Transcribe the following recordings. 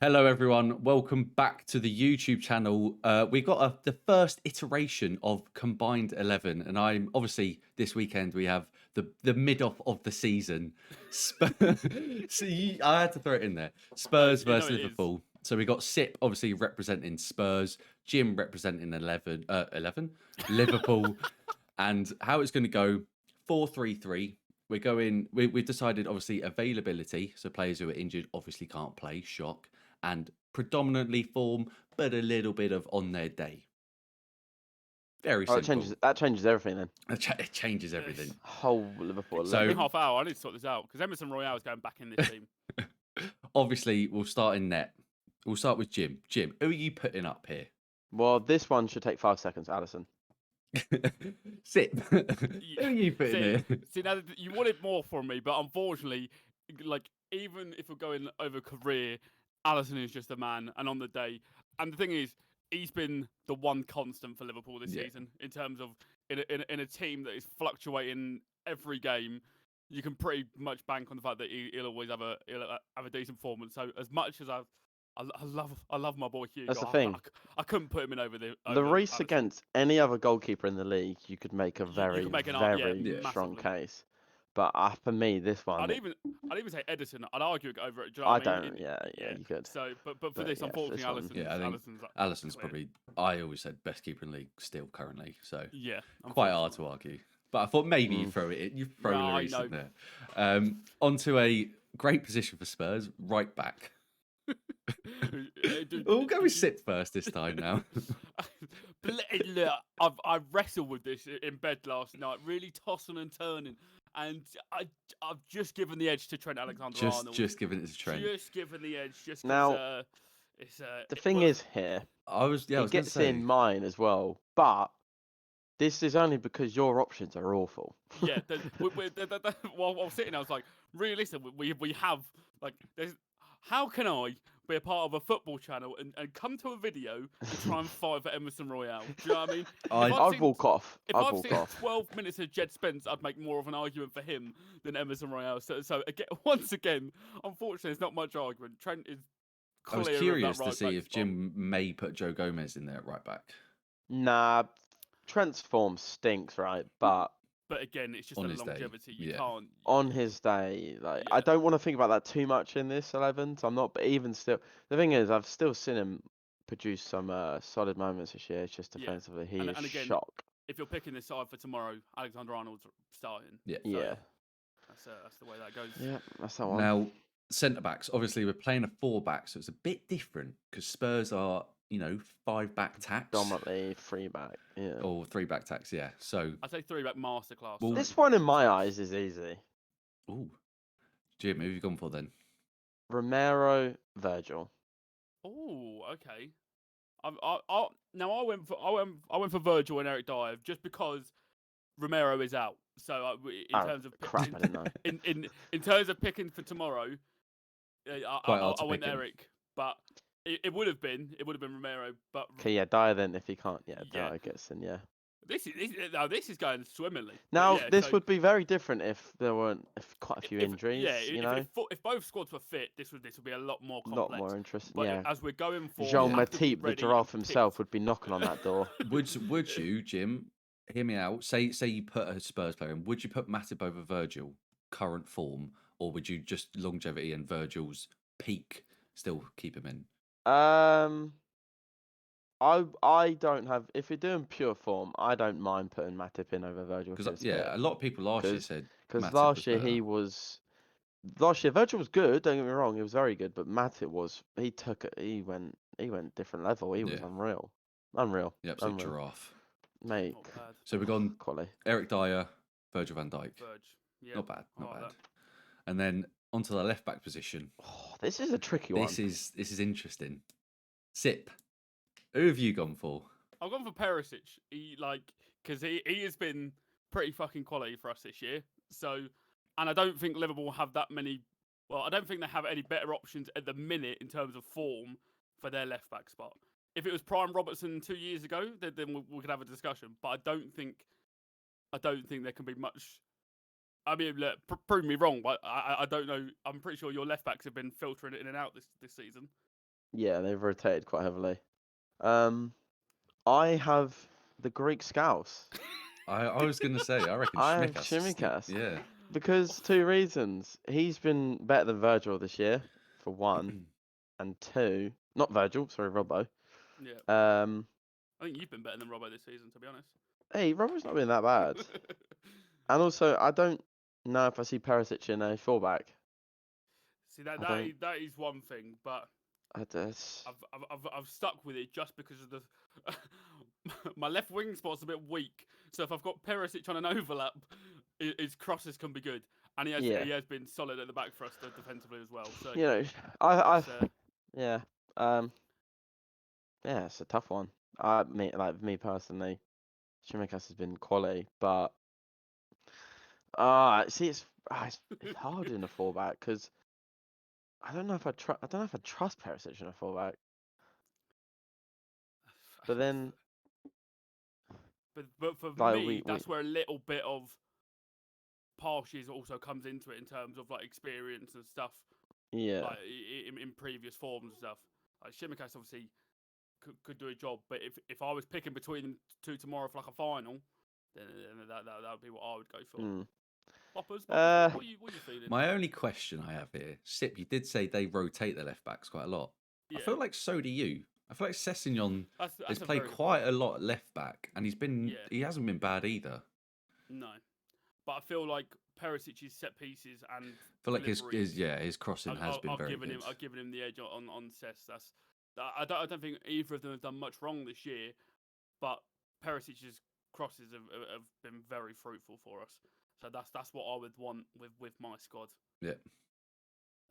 Hello, everyone. Welcome back to the YouTube channel. We got the first iteration of Combined 11, and I'm obviously this weekend we have the mid-off of the season. I had to throw it in there. No, Spurs you know versus it is. Liverpool. So we got Sipp obviously representing Spurs, Jim representing 11, Liverpool, and how it's going to go 4-3-3. We're going. We've decided obviously availability. So players who are injured obviously can't play. Shock. And predominantly form, but a little bit of on their day. Very Oh, simple. that changes everything then. It changes Yes. everything. Whole Liverpool. So- Give me 11. half hour. I need to sort this out because Emerson Royale is going back in this team. Obviously, we'll start in net. We'll start with Jim. Jim, who are you putting up here? Well, this one should take 5 seconds, Allison. Sip. Who are you putting here? See, now you wanted more from me, but unfortunately, like even if we're going over career, Allison is just a man, and on the day. And the thing is, he's been the one constant for Liverpool this Yeah. season in terms of in a team that is fluctuating every game. You can pretty much bank on the fact that he'll always have a decent performance. So as much as I love my boy Hugo. That's the thing. I couldn't put him in over The over race Alisson. against any other goalkeeper in the league, you could make a You very, could make an very yeah, strong massively. case. But for me, this one, I'd even say Edison. I'd argue it over it. Do you know I what I mean? don't. Yeah, you could. So, but for But this, yeah, for unfortunately, this one- Alisson's, Yeah, I think Alisson's Alisson's clear. probably, I always said, best keeper in the league still currently. So Yeah, quite hard to argue. But I thought maybe you throw it in. You throw No, I Lloris know. in there. Onto a great position for Spurs, right back. We'll go with Sip first this time now. Look, I've wrestled with this in bed last night, really tossing and turning, and I've just given the edge to Trent Alexander-Arnold. just giving it to Trent. Just given the edge, just Now, because it's The thing is here, I was it going to gets say. in mine as well, but this is only because your options are awful. Yeah, while sitting, I was like, realistically, we have like, how can I be a part of a football channel and come to a video to try and fight for Emerson Royale? Do you know what I mean? I'd walk off. If I'd I've walk seen off. 12 minutes of Jed Spence, I'd make more of an argument for him than Emerson Royale. So again, once again, unfortunately, there's not much argument. Trent is I clear was curious of that right to see back if spot. Jim may put Joe Gomez in there at right back. Nah, Trent's form stinks, right? But But again, it's just On the his day, longevity. You yeah. can't. on his day, like I Yeah. don't want to think about that too much in this 11. So I'm not, but even still, the thing is, I've still seen him produce some solid moments this year. It's just Yeah. defensively, he And is again, shock. if you're picking this side for tomorrow, Alexander Arnold's starting. Yeah. So Yeah, that's the way that goes. yeah, that's that one. Now, centre backs. Obviously, we're playing a 4-back, so it's a bit different because Spurs are, 5-back tax Dominantly free back. Yeah, or 3-back tax. Yeah. So, I'd say 3-back masterclass. Well, this one in my eyes is easy. ooh, Jim, who have you gone for then? Romero, Virgil. Oh, okay. I went for Virgil and Eric Dyer just because Romero is out. So in Oh, terms of crap, I didn't know. in terms of picking for tomorrow, Quite hard to I went pick him. Eric, but it would have been Romero, but Okay, yeah, Dyer then if he can't. Yeah, Yeah. Dyer gets in. Yeah. this is going swimmingly. But Now yeah, this so would be very different if there weren't quite a few injuries. if both squads were fit, this would be a lot more a complex. lot more interesting. But Yeah. as we're going for Jean you have to be Matip, the ready giraffe and himself, picked. would be knocking on that door. Would you, Jim, hear me out? Say you put a Spurs player in. Would you put Matip over Virgil, current form, or would you just longevity and Virgil's peak still keep him in? I don't have. If you're doing pure form, I don't mind putting Matip in over Virgil. Because a lot of people last year said because Matip last was year better. last year Virgil was good. Don't get me wrong, he was very good. But Matip was. He took it. He went different level. He was Yeah. unreal. The absolute Unreal. giraffe. Mate. Not bad. So we've gone Quality. Eric Dyer, Virgil van Dijk. Verge. Yeah. Not bad, I not like bad. that. And then onto the left back position. Oh, this is a tricky one. This is interesting. Sip, who have you gone for? I've gone for Perisic. Because he has been pretty fucking quality for us this year. So, and I don't think Liverpool have that many. Well, I don't think they have any better options at the minute in terms of form for their left back spot. If it was Prime Robertson 2 years ago, then we could have a discussion. But I don't think there can be much. I mean, look, prove me wrong, but I don't know. I'm pretty sure your left backs have been filtering it in and out this season. Yeah, they've rotated quite heavily. I have the Greek Scouse. I was gonna say, I reckon I have Shmikas is Shimikas yeah. because two reasons. He's been better than Virgil this year, for one, and two, not Virgil, sorry, Robbo. Yeah. Um, I think you've been better than Robbo this season, to be honest. hey, Robbo's not been that bad. And also, I don't know if I see Perisic in a fullback. See that I don't. that is one thing, but I just. I've stuck with it just because of the my left wing spot's a bit weak. So if I've got Perisic on an overlap, his crosses can be good, and Yeah. he has been solid at the back for us defensively as well. So You know, I it's yeah. Yeah, it's a tough one. Me personally, Shimikas has been quality, but see, it's hard in a fullback because I don't know if I don't know if I trust Perisic in a fullback. But then, but for like me, we that's where a little bit of Parshes also comes into it in terms of like experience and stuff, yeah, like in previous forms and stuff. Like Shimikas obviously could do a job, but if I was picking between them two tomorrow for like a final, then that would be what I would go for. mm. Poppers, Uh, what are you feeling? My only question I have here, Sip, you did say they rotate the left backs quite a lot. I Yeah, feel like so do you. I feel like Sessignon has that's a played very good point. quite a lot at left back, and Yeah, he hasn't been bad either. no, but I feel like Perisic's set pieces and I feel like deliveries his crossing has been very good. are giving him the edge on Cess. I don't think either of them have done much wrong this year, but Perisic's crosses have been very fruitful for us. So that's what I would want with my squad. Yeah.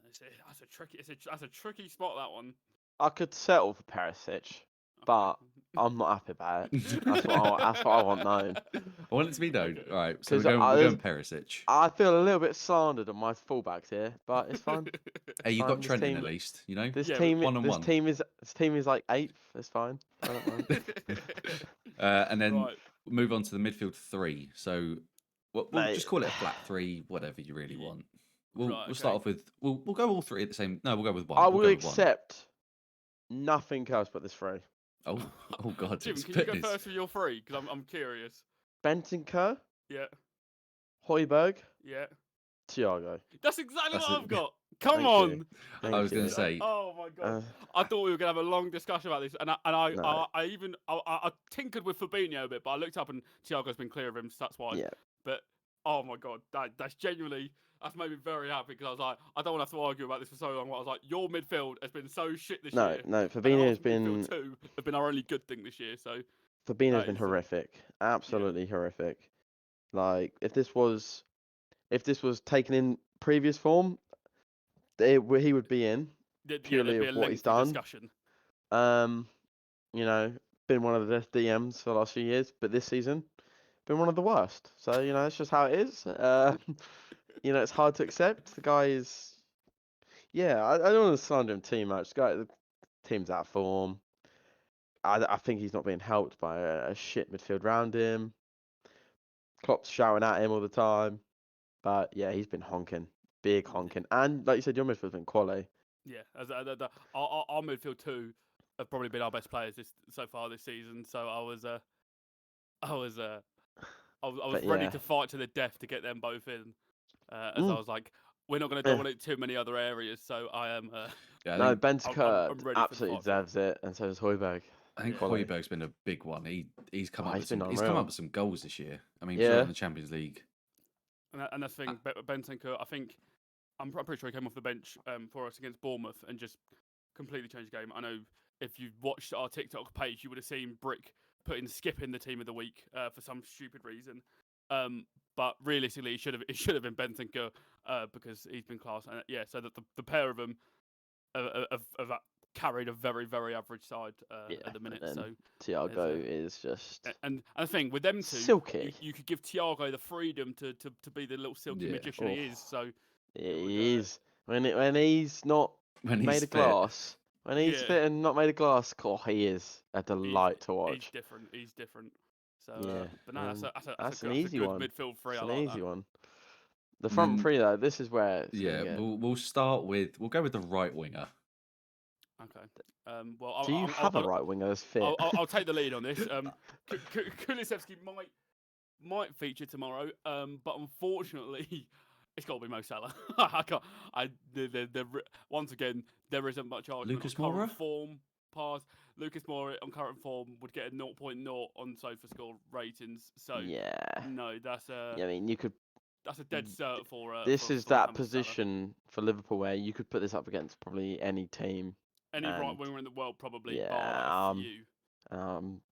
That's a tricky spot, that one. I could settle for Perisic, but I'm not happy about it. That's what I want known. I want it to be known. All right, so Because we're going Perisic. I feel a little bit slandered on my fullbacks here, but it's fine. Hey, you fine. got Trent in at least, you know. This Yeah, team, one on this one. team is like 8th. It's fine. I don't mind. And then Right. move on to the midfield three. So we'll Mate. just call it a flat three, whatever you really want. We'll Right, start okay. off with we'll go all three at the same. No, we'll go with one. I We'll will go with one. accept nothing else but this three. Oh God! Jim, it's can you go fitness. first with your three? Because I'm curious. Bentancur, Yeah, Højbjerg, yeah. Thiago. That's exactly That's what it. I've got. Come Thank on. you. I was going you. to say. Oh my god! Uh, I thought we were gonna have a long discussion about this, and No. I even I tinkered with Fabinho a bit, but I looked up and Thiago's been clear of him stats wise. Yeah. But oh my god, that's genuinely that's made me very happy because I was like, I don't want to have to argue about this for so long. But I was like, your midfield has been so shit this year. No. And Fabinho our has been midfield too have been our only good thing this year. So Fabinho's that been is horrific. Absolutely horrific. Like if this was taken in previous form, he would be in purely there'd be a of what he's lengthy done. discussion. You know, been one of the best DMs for the last few years, but this season been one of the worst. So that's just how it is. It's hard to accept. The guy is, yeah. I don't want to slander him too much. The team's out of form. I think he's not being helped by a shit midfield round him. Klopp's shouting at him all the time. But yeah, he's been honking, big honking, and like you said, your midfield's been quality. Yeah, our midfield two have probably been our best players so far this season. So I was But ready yeah. to fight to the death to get them both in. As I was like, we're not going to Yeah. dominate too many other areas. So I am. Yeah, No, I'm Bentancur ready absolutely for the fight. deserves it, and so does Højbjerg. I think Quality. Højbjerg's been a big one. He's come up he's with some. been He's come unreal. up with some goals this year. I mean, Yeah. sure in the Champions League. And that's the thing, Bentancur, I think I'm pretty sure he came off the bench for us against Bournemouth and just completely changed the game. I know if you watched our TikTok page, you would have seen Brick putting Skip in the team of the week for some stupid reason. But realistically, it should have been Bentancur because he's been class. And yeah, so that the pair of them have carried a very, very average side at the minute. So Thiago is just and the thing with them two, silky. you could give Thiago the freedom to be the little silky magician he is. So he is when he's not When made he's of fit. glass. When he's fit and not made of glass, he is a delight to watch. He's different. So yeah, but no, that's an a easy good one. midfield three. That's I an like easy that. one. The front three though, this is where it's yeah, gonna get... we'll start with we'll go with the right winger. Okay. Well, Do you have a right winger that's fit? I'll take the lead on this. Kulusevski might feature tomorrow, but unfortunately, it's got to be Mo Salah. I can't. Once again, there isn't much argument Lucas on current Moura? form. Lucas Moura on current form would get a 0.0 on SofaScore ratings. So Yeah. no, that's Yeah, I mean, you could. a dead cert for. This is for that Mohamed Salah. position for Liverpool where you could put this up against probably any team. Any right and winger in the world probably, yeah, bar a few.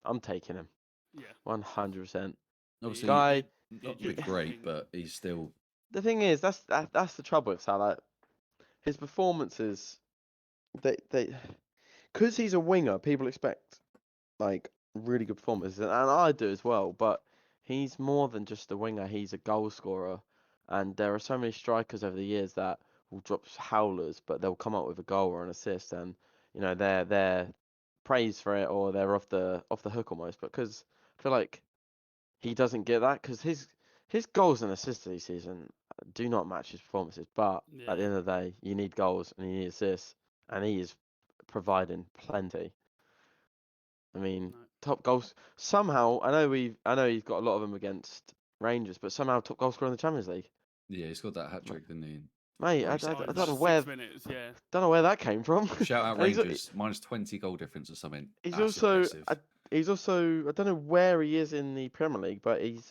I'm taking him. Yeah. 100%. Obviously, Guy, not he- great, but he's still. the thing is, that's the trouble with Salah. His performances, they, because he's a winger, people expect like really good performances, and I do as well. But he's more than just a winger; he's a goal scorer, and there are so many strikers over the years that will drop howlers, but they'll come up with a goal or an assist, and you know they're praised for it or they're off the hook almost. Because I feel like he doesn't get that because his goals and assists this season do not match his performances. But at the end of the day, you need goals and you need assists, and he is providing plenty. I mean, top goals. Somehow, I know he's got a lot of them against Rangers, but somehow top goal scorer in the Champions League. Yeah, he's got that hat trick, didn't he? Mate, I don't know where 6 minutes, yeah. don't know where that came from. Shout out And Rangers, minus 20 goal difference or something. He's That's also impressive. I don't know where he is in the Premier League, but he's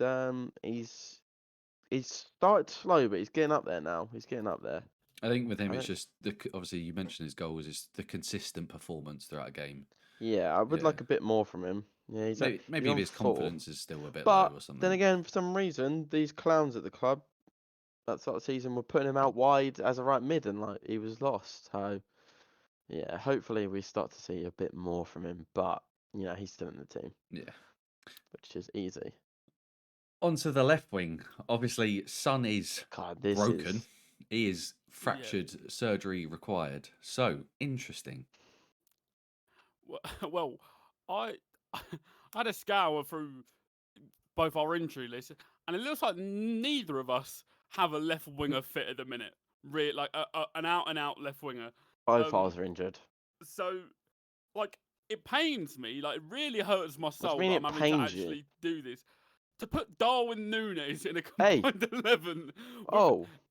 started slow, but he's getting up there now. He's getting up there. I think with him, it's just obviously you mentioned his goals is the consistent performance throughout a game. Yeah, I would Yeah. like a bit more from him. Yeah, he's maybe on his 4. confidence is still a bit But low or something. then again, for some reason, these clowns at the club that sort of season were putting him out wide as a right mid, and like he was lost. So yeah, hopefully we start to see a bit more from him. But you know, he's still in the team. Yeah. Which is easy. Onto the left wing. Obviously, Son is broken. He is fractured, surgery required. So interesting. Well, I had a scour through both our injury lists, and it looks like neither of us have a left winger fit at the minute. Really, like an out and out left winger. Both ours are injured. So, like, it pains me. Like, it really hurts my soul mean that it I'm having to pains you? actually do this. To put Darwin Núñez in a combined 11.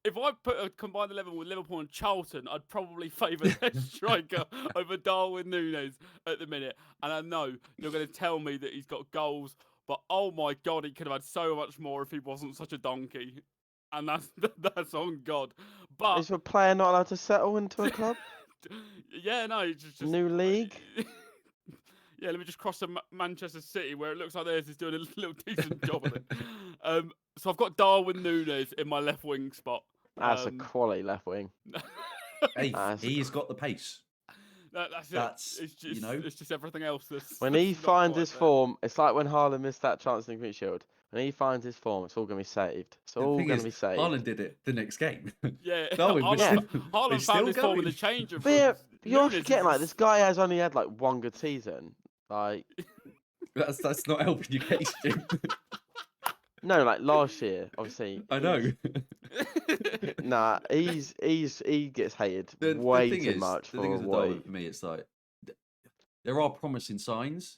If I put a combined 11 with Liverpool and Charlton, I'd probably favour their striker over Darwin Núñez at the minute. And I know you're going to tell me that he's got goals, but oh my God, he could have had so much more if he wasn't such a donkey. And that's on God. But is a player not allowed to settle into a club? Yeah, no, it's just new league. Yeah, let me just cross to Manchester City, where it looks like theirs is doing a little decent job of it. So I've got Darwin Núñez in my left wing spot. That's a quality left wing. Hey, he's got the pace. That's it. It's just everything else. When he finds his form, it's like when Haaland missed that chance in the Community Shield. When he finds his form, it's all going to be saved. It's all going to be saved. Haaland did it the next game. Yeah, Haaland found his form in the change of rooms. You're forgetting, like, this guy has only had like one good season. Like that's not helping your case, Jim. No, like last year, obviously. I know. Nah, he gets hated way too much for what for me. It's like there are promising signs.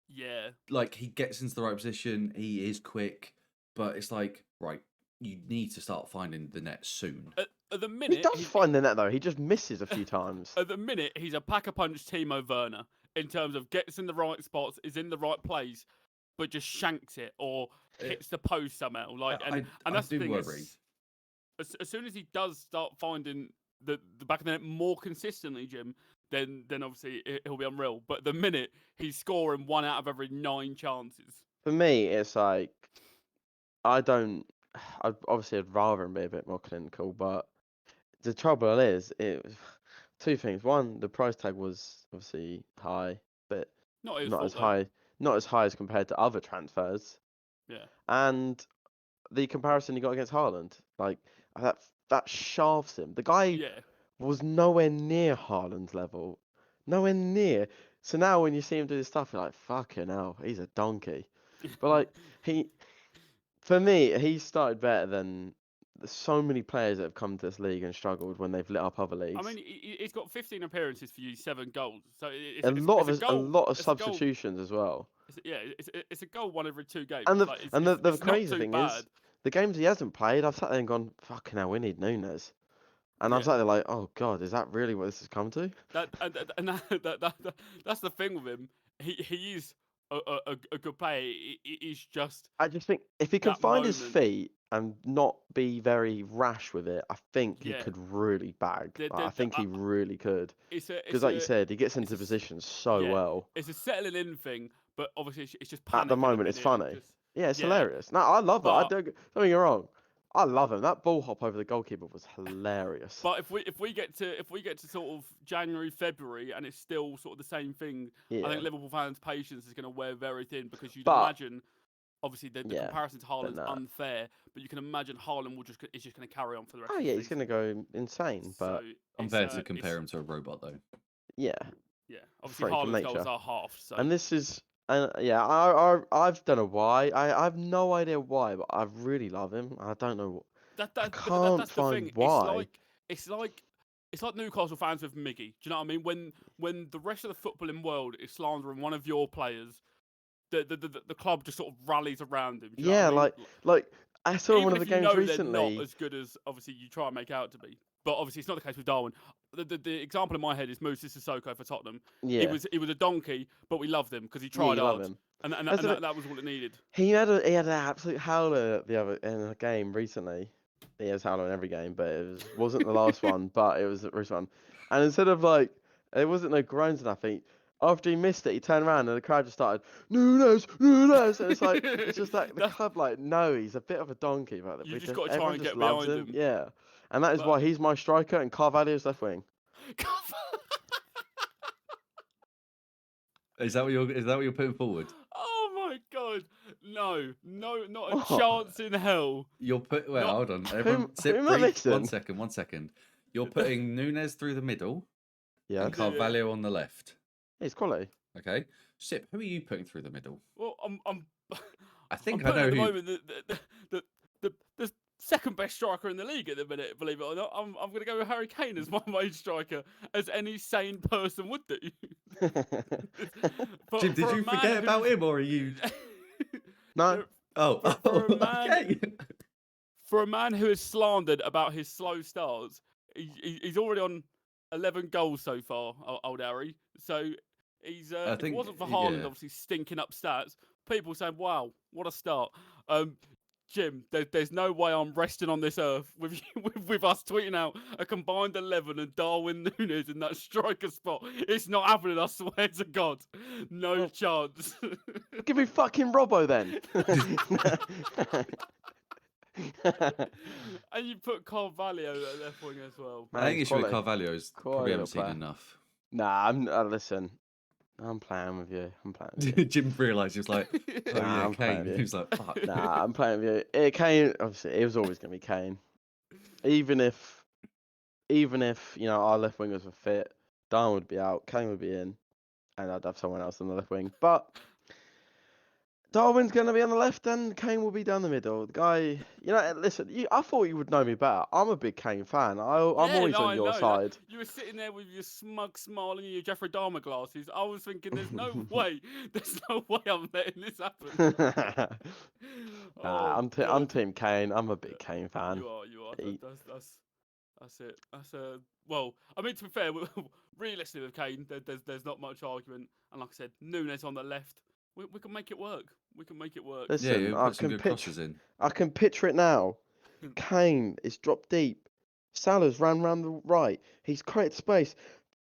Yeah. Like he gets into the right position, he is quick, but it's like, right, you need to start finding the net soon. At the minute, he does find the net though. He just misses a few times. At the minute, he's a pack-a-punch Timo Werner in terms of gets in the right spots, is in the right place, but just shanks it or hits the post somehow. Like, and that's the thing. As soon as he does start finding the back of the net more consistently, Jim, then obviously he'll be unreal. But at the minute, he's scoring 1 out of every 9 chances. For me, it's like I'd rather him be a bit more clinical, but the trouble is, it was 2 things. One, the price tag was obviously high, but not as high as compared to other transfers. Yeah. And the comparison you got against Haaland, like that shafts him. The guy was nowhere near Haaland's level, nowhere near. So now when you see him do this stuff, you're like, fucking hell, he's a donkey. But like for me, he started better than there's so many players that have come to this league and struggled when they've lit up other leagues. I mean, he's got 15 appearances for you, 7 goals. So a lot of it's a a goal. lot of It's a goal. substitutions as well. It's a goal one every 2 games. And the Like and the it's not crazy too thing bad. is, the games he hasn't played, I've sat there and gone, fucking hell, we need Nunes. And I've Yeah. sat there like, oh god, is that really what this has come to? That's the thing with him. He is a good player. He's just I just think if he can that find his moment. feet and not be very rash with it, I think he Yeah. could really bag. Like, I think he really could. It's Because like you said, he gets it's into a, positions so yeah, well. it's a settling in thing, but obviously it's just At the panic at the moment, it's minute and funny. just Yeah, it's yeah. hilarious. No, I love it. But Don't get me wrong. I love him. That ball hop over the goalkeeper was hilarious. but if we get to sort of January, February and it's still sort of the same thing, I Yeah. think Liverpool fans' patience is going to wear very thin because you'd But imagine. Obviously, the yeah, comparison to but Haaland's no. unfair, but you can imagine Haaland is just going to carry on for the rest Oh of the yeah, he's season. gonna go insane. But So Unfair to compare him to a robot, though. yeah, yeah, obviously freak of Haaland's goals nature. are half. So And this is, yeah, I don't know why. I have no idea why, but I really love him. I don't know. I can't that's the find thing. why. It's like Newcastle fans with Miggy. Do you know what I mean? When the rest of the footballing world is slandering one of your players, the club just sort of rallies around him. Do you know Yeah, what I mean? like I saw one Even of the if you games know they're not recently. as good as obviously you try and make out to be. But obviously it's not the case with Darwin. The example in my head is Moussa Sissoko for Tottenham. Yeah, He was a donkey, but we loved him because he yeah, tried you love hard, him. and That's the thing. that was all it needed. He had an absolute howler the other in a game recently. He has howler in every game, but wasn't the last one, but it was the first one. And instead of like, it wasn't no groans or nothing. After he missed it, he turned around and the crowd just started Nunes, Nunes, and it's like it's just like the That's, club like no, he's a bit of a donkey, but you just got to try everyone and just get loves behind him, him. yeah. And that is But why he's my striker and Carvalho's left wing. Is that what you're putting forward? Oh my god, no, not a What? chance in hell. You're wait, Not- hold on. Who Everyone, sit, am I breathe. missing? One second. You're putting Nunes through the middle Yeah, and Carvalho on the left. he's quality. Okay. Sip, who are you putting through the middle? Well, I'm I think I'm I putting know at the who. moment the second best striker in the league at the minute. Believe it or not, I'm going to go with Harry Kane as my main striker, as any sane person would do. Jim, did you forget about him, or are you? No. Oh, for a man, okay. for a man who is slandered about his slow starts, he's already on 11 goals so far, old Harry. So he's I if it think, wasn't for Haaland yeah. obviously stinking up stats, people saying, "Wow, what a start." Jim, there's no way I'm resting on this earth with you, with us tweeting out a combined 11 and Darwin Nunes in that striker spot. It's not happening, I swear to God. No Well, chance. Give me fucking Robbo then. And you put Carvalho at left wing as well. I Man, think he's issue with quality. Carvalho's probably Quality haven't little seen player. enough. Nah, listen. I'm playing with you. I'm playing with you. Jim realised he was like, oh Nah, yeah, I'm playing Kane. with He you. was like, fuck. Nah, I'm playing with you. Kane, obviously, it was always gonna be Kane. Even if our left wingers were fit, Darwin would be out, Kane would be in, and I'd have someone else on the left wing. But Darwin's going to be on the left and Kane will be down the middle. The guy, listen, I thought you would know me better. I'm a big Kane fan. I'm Yeah, always no, on I your know. side. You were sitting there with your smug smile and your Jeffrey Dahmer glasses. I was thinking, there's no way I'm letting this happen. Nah, Oh I'm God, Team Kane. I'm a big Kane fan. you are. He- That's it. Well, I mean, to be fair, realistically with Kane, there's not much argument. And like I said, Nunes on the left, we can make it work. We can make it work. Yeah, Listen, you put some good crosses in. I can picture it now. Kane is dropped deep. Salah's ran round the right. He's created space.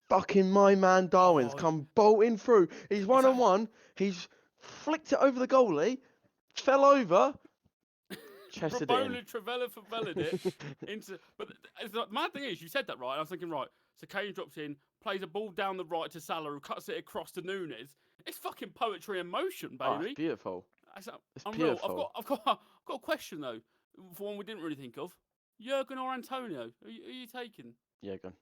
Fucking my man Darwin's Oh, come bolting through. He's one on exactly. one. He's flicked it over the goalie. Fell over. Chested it in. Travella for it into. But the mad thing is, you said that right. And I was thinking, right. So Kane drops in, plays a ball down the right to Salah, who cuts it across to Nunes. It's fucking poetry in motion, Oh, baby. it's beautiful. It's Beautiful. unreal. I've got a question though, for one we didn't really think of. Jurgen or Antonio? Who are you taking? Yeah, go on.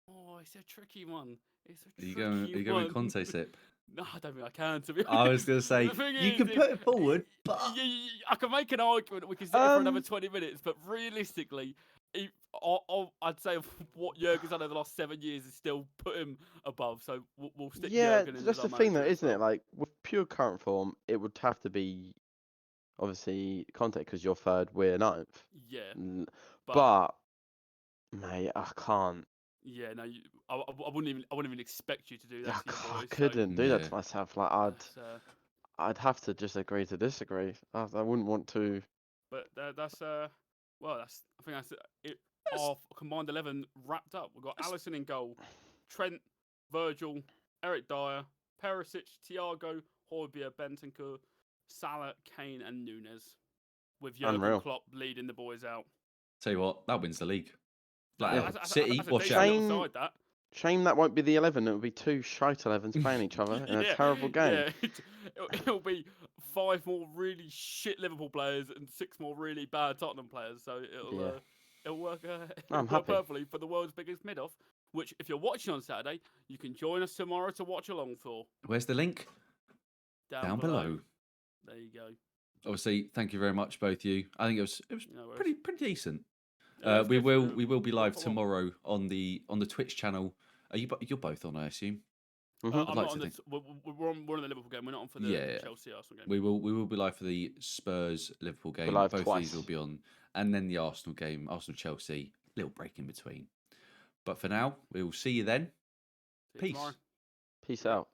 Oh, it's a tricky one. It's a Are you tricky going one. Conte sip? No, I don't think I can, to be I was honest. going to say The thing you is, can put it forward, but I can make an argument that we can sit here for another Um, 20 minutes, but realistically, I'd say what Jurgen's done over the last 7 years is still put him above. So we'll stick yeah, Jurgen in as that's our the thing though, manager as isn't it? well. Like with pure current form, it would have to be obviously Conte because you're third, we're ninth. Yeah, N- but But mate, I can't. yeah, no, I wouldn't even expect you to do I, that to your I boys. So couldn't do that yeah. to myself. Like that's, I'd have to just agree to disagree. I wouldn't want to. but that's well, I think that's it. That's, Our combined 11 wrapped up. We've got that's Allison in goal, Trent, Virgil, Eric Dyer, Perisic, Thiago, Højbjerg, Bentancur, Salah, Kane, and Nunes, with Jurgen Unreal. Klopp leading the boys out. tell you what, that wins the league. No, Flat Yeah. out. that's City, a watch decent out. little Shame. side, that. Shame that won't be the 11. It would be two shite 11s playing each other in a Yeah, terrible game. yeah. It'll be 5 more really shit Liverpool players and 6 more really bad Tottenham players. So Yeah. it'll work. I'm It'll work happy. perfectly for the world's biggest mid-off. Which, if you're watching on Saturday, you can join us tomorrow to watch along for. Where's the link? Down below. There you go. Obviously, thank you very much, both of you. I think it was No worries. pretty decent. Yeah, it's We good. will be live Full on. tomorrow on the Twitch channel. Are you're both on, I assume? Mhm. I'd I'm like not to on think. we're on the Liverpool game. We're not on for the Yeah. Chelsea Arsenal game. We will be live for the Spurs Liverpool game. live Both twice. these will be on, and then the Arsenal game, Arsenal Chelsea. Little break in between. But for now, we will see you then. See you Peace. tomorrow. Peace Bye. out.